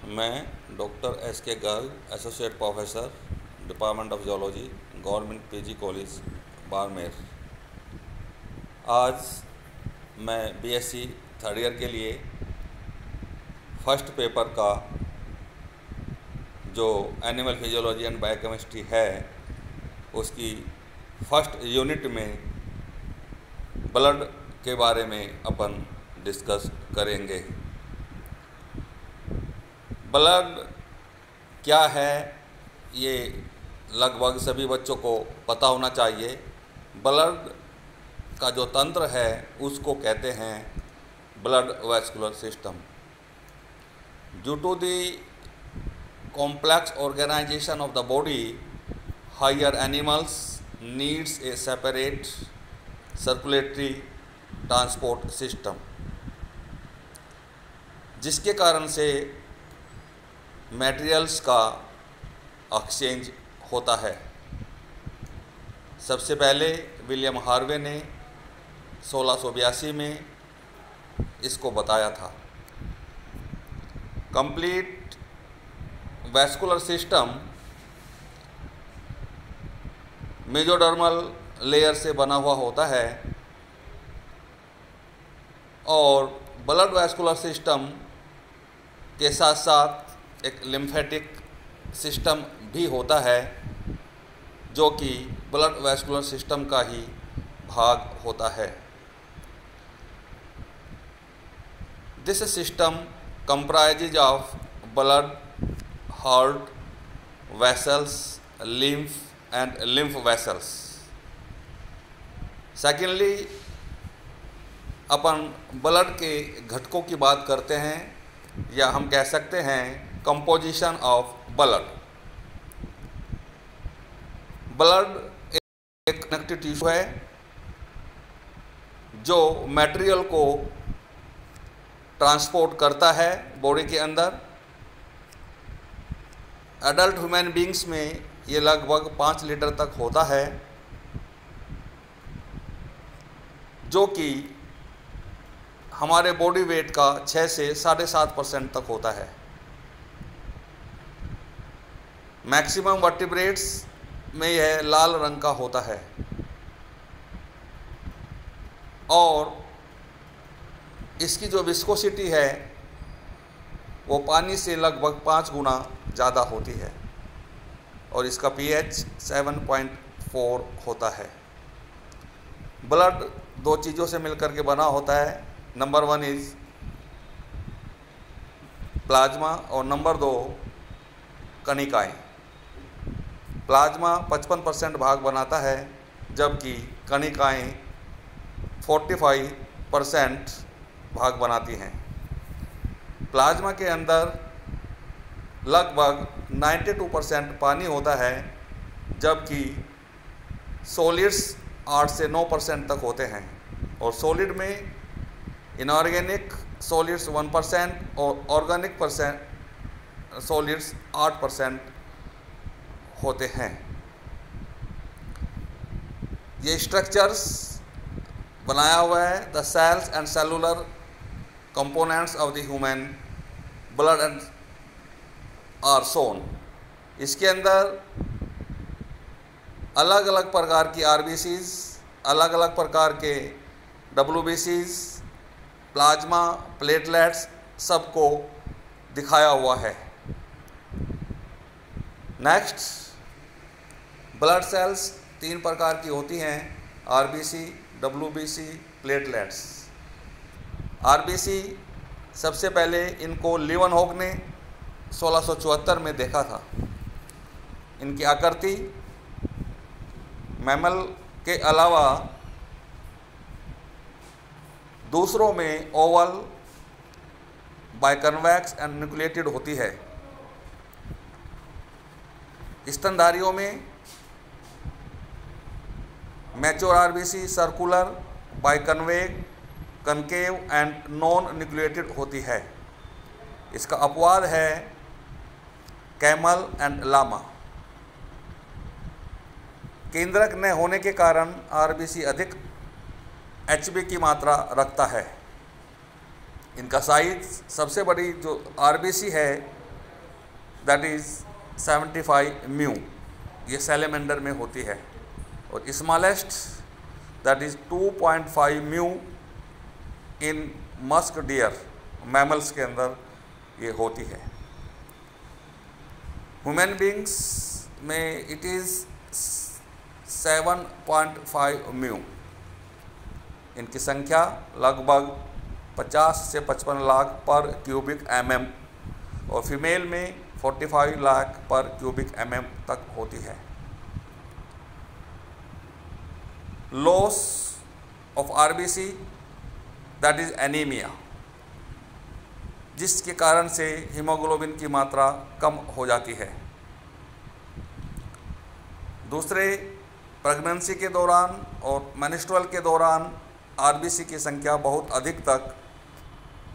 मैं doctor S के Garg, associate professor, department of zoology, government PG college, Barmer. आज मैं बीएससी थर्ड ईयर के लिए फर्स्ट पेपर का जो एनिमल फिजियोलॉजी एंड बायोकेमिस्ट्री है उसकी फर्स्ट यूनिट में ब्लड के बारे में अपन डिस्कस करेंगे। ब्लड क्या है ये लगभग सभी बच्चों को पता होना चाहिए। ब्लड का जो तंत्र है उसको कहते हैं blood vascular system. Due to the complex organization of the body, higher animals needs a separate circulatory transport system, जिसके कारण से मटेरियल्स का एक्सचेंज होता है। सबसे पहले विलियम हार्वे ने 1682 में इसको बताया था। Complete vascular system mesodermal layer से बना हुआ होता है और ब्लड वैस्कुलर सिस्टम के साथ साथ एक लिम्फेटिक सिस्टम भी होता है जो कि ब्लड वैस्कुलर सिस्टम का ही भाग होता है। This system comprises of blood, heart, vessels, lymph and lymph vessels. Secondly, upon blood के घटकों की बात करते हैं या हम कह सकते हैं कंपोजिशन ऑफ ब्लड। ब्लड एक कनेक्टिव टिश्यू है जो मटेरियल को ट्रांसपोर्ट करता है बॉडी के अंदर। एडल्ट ह्यूमन बींग्स में ये लगभग 5 लीटर तक होता है जो कि हमारे बॉडी वेट का 6 से 7.5% तक होता है। मैक्सिमम वर्टिब्रेट्स में यह लाल रंग का होता है और इसकी जो विस्कोसिटी है वो पानी से लगभग 5 गुना ज़्यादा होती है और इसका pH 7.4 होता है। ब्लड 2 चीज़ों से मिलकर के बना होता है। नंबर 1 इज़ प्लाज्मा और नंबर 2 कणिकाएँ। प्लाज्मा 55% भाग बनाता है जबकि कणिकाएँ 45% भाग बनाती हैं। प्लाज्मा के अंदर लगभग 92% पानी होता है जबकि सॉलिड्स 8 से 9% तक होते हैं और सॉलिड में इनऑर्गेनिक सॉलिड्स 1% और ऑर्गेनिक सॉलिड्स 8% होते हैं। ये स्ट्रक्चर्स बनाया हुआ है the cells and cellular components of the human blood and are shown। इसके अंदर अलग अलग प्रकार की RBCs, अलग अलग प्रकार के WBCs, प्लाज्मा, प्लेटलेट्स सबको दिखाया हुआ है। नेक्स्ट, ब्लड सेल्स 3 प्रकार की होती हैं, RBC, WBC, प्लेटलेट्स। RBC सबसे पहले इनको लीवनहोक ने 1674 में देखा था। इनकी आकृति मैमल के अलावा दूसरों में ओवल, बाइकन्वेक्स एंड न्यूक्लिएटेड होती है। स्तनधारियों में mature RBC circular, biconvex, concave and non nucleated होती है। इसका अपवाद है कैमल एंड लामा। केंद्रक न होने के कारण RBC अधिक HB की मात्रा रखता है। इनका साइज सबसे बड़ी जो RBC है दैट इज़ 75 म्यू, ये सैलेमेंडर में होती है। और smallest that is 2.5 mu in musk deer, mammals के अंदर ये होती है। ह्यूमन बींग्स में इट इज़ 7.5 म्यू। इनकी संख्या लगभग 50 से 55 लाख पर क्यूबिक mm और फीमेल में 45 लाख पर क्यूबिक mm तक होती है। Loss of RBC that is anaemia, जिसके कारण से हीमोग्लोबिन की मात्रा कम हो जाती है। दूसरे, प्रेगनेंसी के दौरान और मेंस्ट्रुअल के दौरान आरबीसी की संख्या बहुत अधिक तक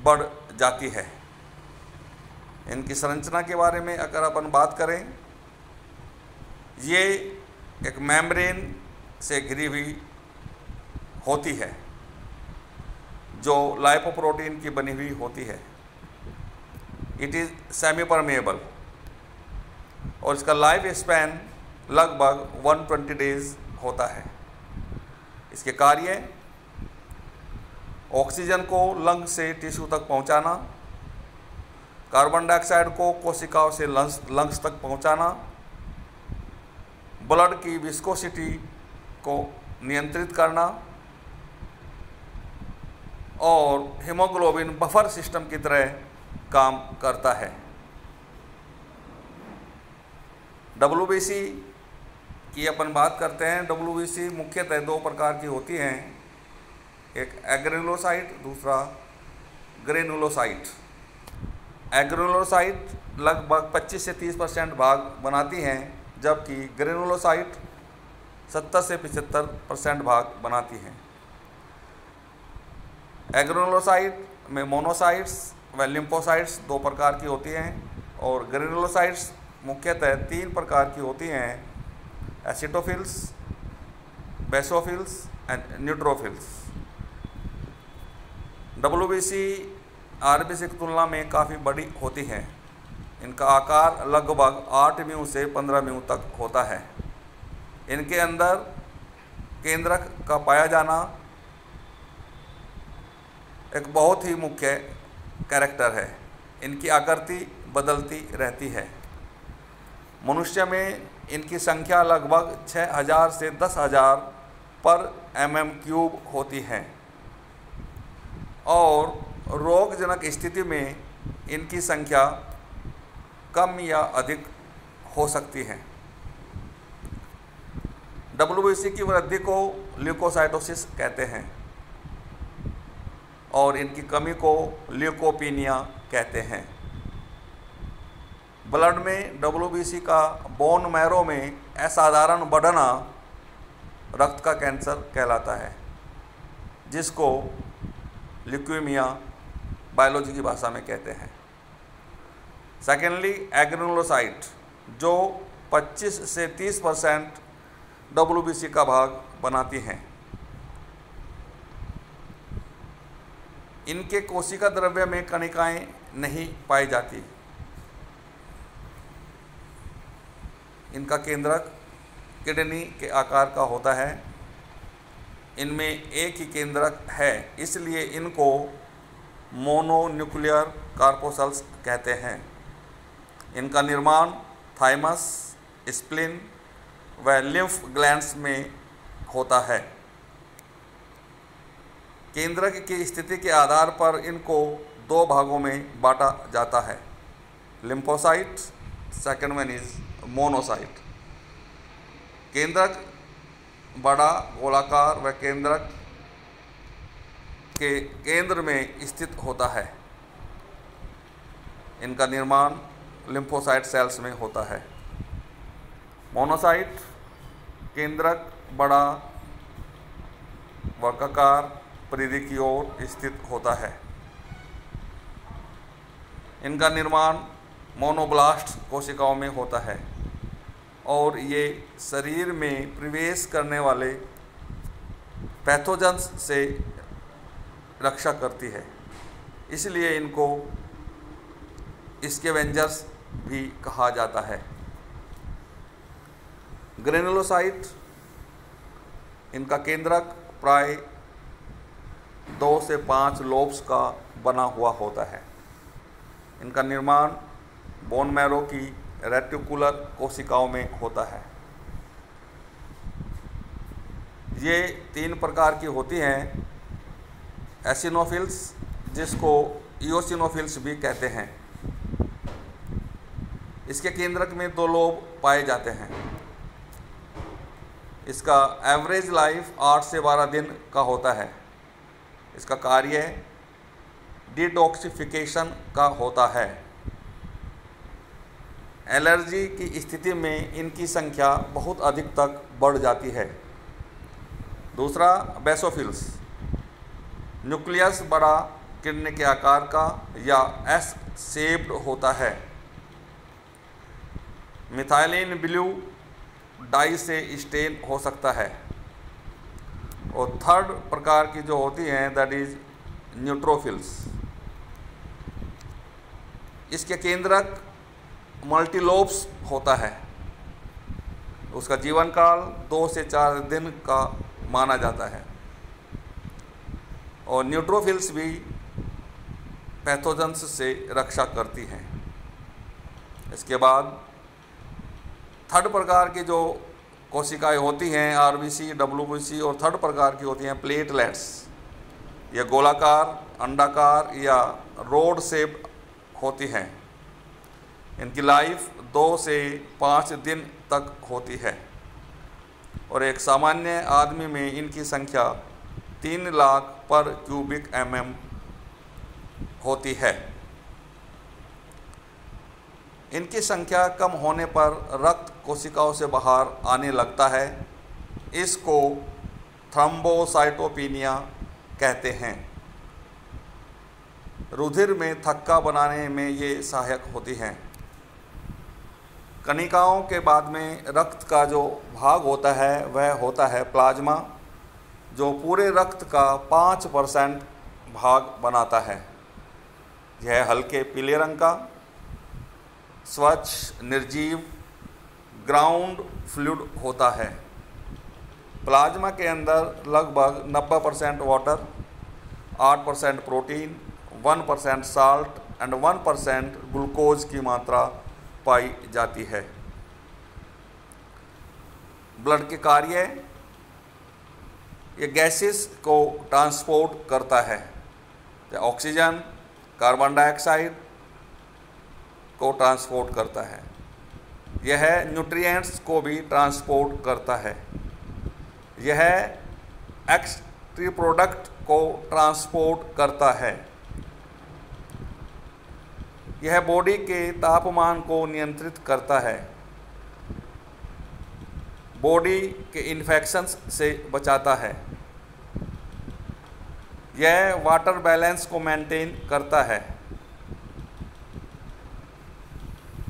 बढ़ जाती है। इनकी संरचना के बारे में अगर अपन बात करें, ये एक मेम्ब्रेन से घिरी हुई होती है जो लाइपोप्रोटीन की बनी हुई होती है। इट इज़ सेमी परमेएबल और इसका लाइफ स्पैन लगभग 120 डेज होता है। इसके कार्य ऑक्सीजन को लंग से टिश्यू तक पहुंचाना, कार्बन डाइऑक्साइड को कोशिकाओं से लंग्स तक पहुंचाना, ब्लड की विस्कोसिटी को नियंत्रित करना और हीमोग्लोबिन बफर सिस्टम की तरह काम करता है। WBC की अपन बात करते हैं। WBC मुख्यतः दो प्रकार की होती हैं, एक एग्रेनुलोसाइट, दूसरा ग्रेनुलोसाइट। एग्रेनुलोसाइट लगभग 25 से 30% भाग बनाती हैं, जबकि ग्रेनुलोसाइट 70 से 75% भाग बनाती हैं। एग्रेनुलोसाइट में मोनोसाइट्स व लिम्फोसाइट्स दो प्रकार की होती हैं और ग्रेनुलोसाइट्स मुख्यतः 3 प्रकार की होती हैं, acidophils, basophils and neutrophils. WBC RBC की तुलना में काफ़ी बड़ी होती हैं। इनका आकार लगभग 8 म्यू से 15 म्यू तक होता है। इनके अंदर केंद्रक का पाया जाना एक बहुत ही मुख्य कैरेक्टर है। इनकी आकृति बदलती रहती है। मनुष्य में इनकी संख्या लगभग 6000 से 10,000 पर mm³ होती है और रोगजनक स्थिति में इनकी संख्या कम या अधिक हो सकती है। WBC की वृद्धि को ल्यूकोसाइटोसिस कहते हैं और इनकी कमी को ल्यूकोपीनिया कहते हैं। ब्लड में WBC का बोन मैरो में असाधारण बढ़ना रक्त का कैंसर कहलाता है, जिसको ल्यूकेमिया बायोलॉजी की भाषा में कहते हैं। सेकेंडली, एग्रेनुलोसाइट जो 25 से 30% WBC का भाग बनाती हैं। इनके कोशिका द्रव्य में कणिकाएं नहीं पाई जाती। इनका केंद्रक किडनी के आकार का होता है। इनमें एक ही केंद्रक है, इसलिए इनको मोनोन्यूक्लियर कार्पोसल्स कहते हैं। इनका निर्माण थाइमस, स्प्लिन व लिम्फ ग्लैंड्स में होता है। केंद्रक की स्थिति के आधार पर इनको 2 भागों में बांटा जाता है, lymphocyte, second one is monocyte. केंद्रक बड़ा गोलाकार व केंद्रक के केंद्र में स्थित होता है। इनका निर्माण लिम्फोसाइट सेल्स में होता है। मोनोसाइट केंद्रक बड़ा वर्गाकार परिधि की ओर स्थित होता है। इनका निर्माण मोनोब्लास्ट कोशिकाओं में होता है और ये शरीर में प्रवेश करने वाले पैथोजन्स से रक्षा करती है, इसलिए इनको स्कैवेंजर्स भी कहा जाता है। ग्रेनुलोसाइट, इनका केंद्रक प्राय 2 से 5 लोब्स का बना हुआ होता है। इनका निर्माण बोन मैरो की रेटिकुलर कोशिकाओं में होता है। ये 3 प्रकार की होती हैं। एसिनोफिल्स, जिसको इओसिनोफिल्स भी कहते हैं। इसके केंद्रक में 2 लोब पाए जाते हैं। इसका एवरेज लाइफ 8 से 12 दिन का होता है। इसका कार्य डिटॉक्सिफिकेशन का होता है। एलर्जी की स्थिति में इनकी संख्या बहुत अधिक तक बढ़ जाती है। दूसरा, बेसोफिल्स, न्यूक्लियस बड़ा किडनी के आकार का या एस शेप्ड होता है। मिथाइलिन ब्लू डाई से स्टेन हो सकता है। और थर्ड प्रकार की जो होती हैं दैट इज न्यूट्रोफिल्स। इसके केंद्रक मल्टीलोब्स होता है। उसका जीवन काल 2 से 4 दिन का माना जाता है। और न्यूट्रोफिल्स भी पैथोजेंस से रक्षा करती हैं। इसके बाद थर्ड प्रकार की जो कोशिकाएं होती हैं आरबीसी, डब्ल्यूबीसी, और थर्ड प्रकार की होती हैं प्लेटलेट्स। ये गोलाकार, अंडाकार या रोड शेप होती हैं। इनकी लाइफ 2 से 5 दिन तक होती है। और एक सामान्य आदमी में इनकी संख्या 3 लाख पर क्यूबिक mm होती है। इनकी संख्या कम होने पर रक्त कोशिकाओं से बाहर आने लगता है। इसको थ्रोम्बोसाइटोपेनिया कहते हैं। रुधिर में थक्का बनाने में ये सहायक होती हैं। कणिकाओं के बाद में रक्त का जो भाग होता है वह होता है प्लाज्मा, जो पूरे रक्त का 5% भाग बनाता है। यह हल्के पीले रंग का, स्वच्छ, निर्जीव ग्राउंड फ्लूइड होता है। प्लाज्मा के अंदर लगभग 90% water, 8% protein, 1% salt and 1% glucose की मात्रा पाई जाती है। ब्लड के कार्य, ये गैसेस को ट्रांसपोर्ट करता है। ऑक्सीजन, कार्बन डाइऑक्साइड को ट्रांसपोर्ट करता है। यह न्यूट्रिएंट्स को भी ट्रांसपोर्ट करता है। यह एक्सट्री प्रोडक्ट को ट्रांसपोर्ट करता है। यह बॉडी के तापमान को नियंत्रित करता है। बॉडी के इन्फेक्शंस से बचाता है। यह वाटर बैलेंस को मेंटेन करता है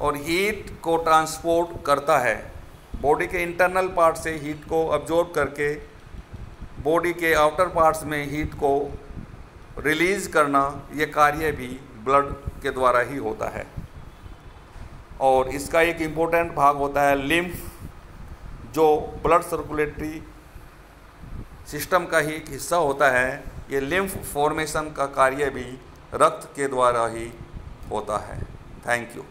और हीट को ट्रांसपोर्ट करता है। बॉडी के इंटरनल पार्ट से हीट को अब्जॉर्ब करके बॉडी के आउटर पार्ट्स में हीट को रिलीज़ करना, ये कार्य भी ब्लड के द्वारा ही होता है। और इसका एक इम्पोर्टेंट भाग होता है लिम्फ, जो ब्लड सर्कुलेटरी सिस्टम का ही एक हिस्सा होता है। ये लिम्फ फॉर्मेशन का कार्य भी रक्त के द्वारा ही होता है। Thank you.